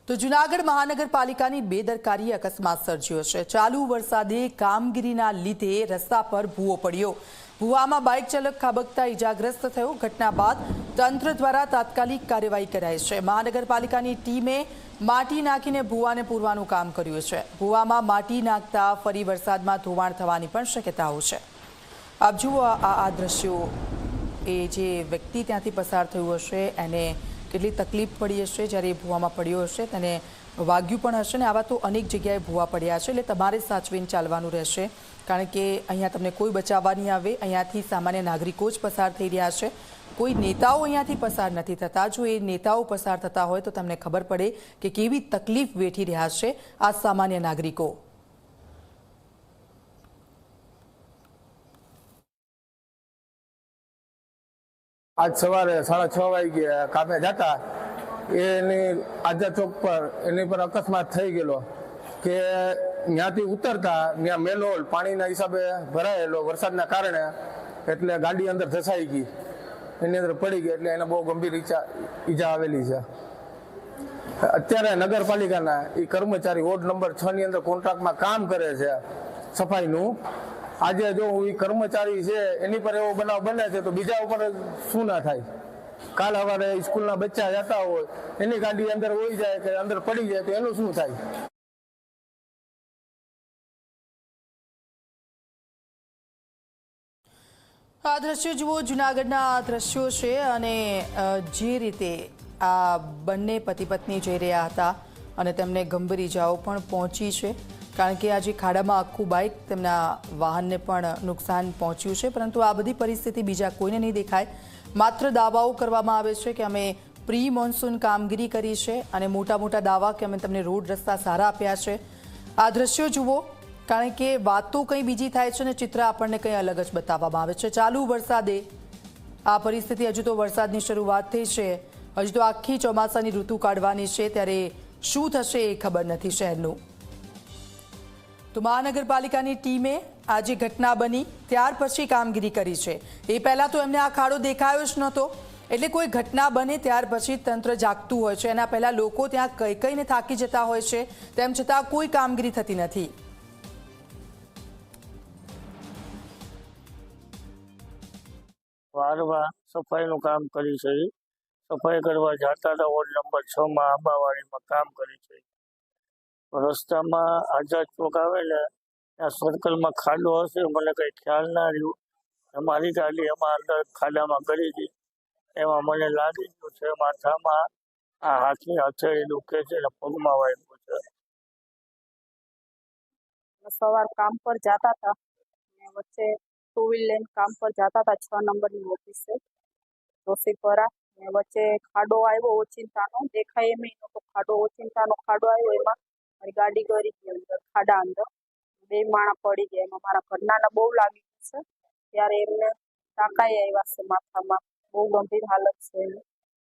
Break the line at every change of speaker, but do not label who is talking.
તો જૂનાગઢ મહાનગરપાલિકાની બેદરકારી અકસ્માત સર્જ્યો છે। ચાલુ વરસાદે કામગીરીના લીધે રસ્તા પર ભૂવો પડ્યો। ભૂવામાં બાઇક ચાલક ખાબકતા ઇજાગ્રસ્ત થયો। ઘટના બાદ તંત્ર દ્વારા તાત્કાલિક કાર્યવાહી કરાઈ છે। મહાનગરપાલિકાની ટીમે માટી નાખીને ભૂવાને પૂરવાનું કામ કર્યું છે। ભૂવામાં માટી નાખતા ફરી વરસાદમાં ધોવાણ થવાની પણ શક્યતાઓ છે। આપ જુઓ આ દ્રશ્યો, એ જે વ્યક્તિ ત્યાંથી પસાર થયું હશે એને કેટલી તકલીફ પડી હશે જ્યારે એ ભૂવામાં પડ્યો હશે, તેને વાગ્યું પણ હશે ને। આવા તો અનેક જગ્યાએ ભૂવા પડ્યા છે, એટલે તમારે સાચવીને ચાલવાનું રહેશે, કારણ કે અહીંયા તમને કોઈ બચાવવા નહીં આવે। અહીંયાથી સામાન્ય નાગરિકો જ પસાર થઈ રહ્યા છે, કોઈ નેતાઓ અહીંયાથી પસાર નથી થતા। જો એ નેતાઓ પસાર થતા હોય તો તમને ખબર પડે કે કેવી તકલીફ વેઠી રહ્યા છે આ સામાન્ય નાગરિકો।
आज सवारे 6:30 वागे कामे जाता एनी आजा चौक पर एनी पर अकस्मात थई गेलो के न्याथी उतरता न्या मेनहोल पाणीना हिसाबे भरायेलो वरसादना कारणे एटले गाड़ी अंदर धसाई गई, एनी अंदर पड़ी गई, एटले एने बहु गंभीर ईजा आवेली छे। अत्यारे नगरपालिकाना ई कर्मचारी वोर्ड नंबर 6 ની અંદર કોન્ટ્રાક્ટમાં કામ કરે છે સફાઈનું। આજે જો એ કર્મચારી છે એની પર એવો બનાવ બને છે તો બીજા ઉપર શું ના થાય? કાલ સવારે સ્કૂલના બચ્ચા જતા હોય એની ગાડી અંદર હોઈ જાય કે અંદર પડી જાય તો એનું શું થાય?
આ દ્રશ્યો જુઓ, જૂનાગઢના દ્રશ્યો છે અને જે રીતે આ બંને પતિ પત્ની જઈ રહ્યા હતા અને તેમને ગંભીર ઇજાઓ પણ પહોંચી છે, કારણ કે આજે ખાડામાં આખું બાઇક તેમના વાહનને પણ નુકસાન પહોંચ્યું છે। પરંતુ આ બધી પરિસ્થિતિ બીજા કોઈને નહીં દેખાય। માત્ર દાવાઓ કરવામાં આવે છે કે અમે પ્રી મોન્સૂન કામગીરી કરી છે અને મોટા મોટા દાવા કે અમે તમને રોડ રસ્તા સારા આપ્યા છે। આ દ્રશ્યો જુઓ, કારણ કે વાતો કંઈ બીજી થાય છે અને ચિત્ર આપણને કંઈ અલગ જ બતાવવામાં આવે છે। ચાલુ વરસાદે આ પરિસ્થિતિ, હજુ તો વરસાદની શરૂઆત થઈ છે, હજુ તો આખી ચોમાસાની ઋતુ કાઢવાની છે, ત્યારે શું થશે એ ખબર નથી શહેરનું। તો મહાનગરપાલિકાની ટીમે આજે ઘટના બની ત્યાર પછી કામગીરી કરી છે। એ પહેલાં તો એમને આ ખાડો દેખાયો જ નહોતો, એટલે કોઈ ઘટના બને ત્યાર પછી તંત્ર જાગતું હોય છે। એના પહેલાં લોકો ત્યાં કઈ કઈને થાકી જતા હોય છે, તેમ છતાં કોઈ કામગીરી થતી નથી।
વારવા સફાઈનું કામ કરી છે। સફાઈ કરવા જતા હતા વોર્ડ નંબર 6 માં આંબાવાડીમાં કામ કરી છે। રસ્તામાં આઝાદ ચોક આવે ને ત્યાં સર્કલમાં ખાડો હશે, મને કંઈ ખ્યાલ ના રહ્યો। મારી ગાડી એમાં અંદર ખાડામાં ગળી હતી, એમાં મને લાગી ગયું છે માથામાં। આ હાથની હથેળી દુખે છે ને પગમાં વાગ્યું છે।
સવાર કામ પર जाता था, वच्चे 2 व्हील लेन काम पर जाता था 6 नंबरनी ऑफिसे जोशीपुरा। वच्चे खाडो आव्यो ओचिंतानो, देखाय एम नतो खाडो, ओचिंतानो खाडो आव्यो, एमां मारी गाड़ी गरी गई अंदर खाडा अंदर, 2 माणा पड़ी गया। एमां मारा घरनाने बहु लागी गयुं छे, त्यारे एमने टांकाई आव्या छे माथामां, बहु गंभीर हालत छे।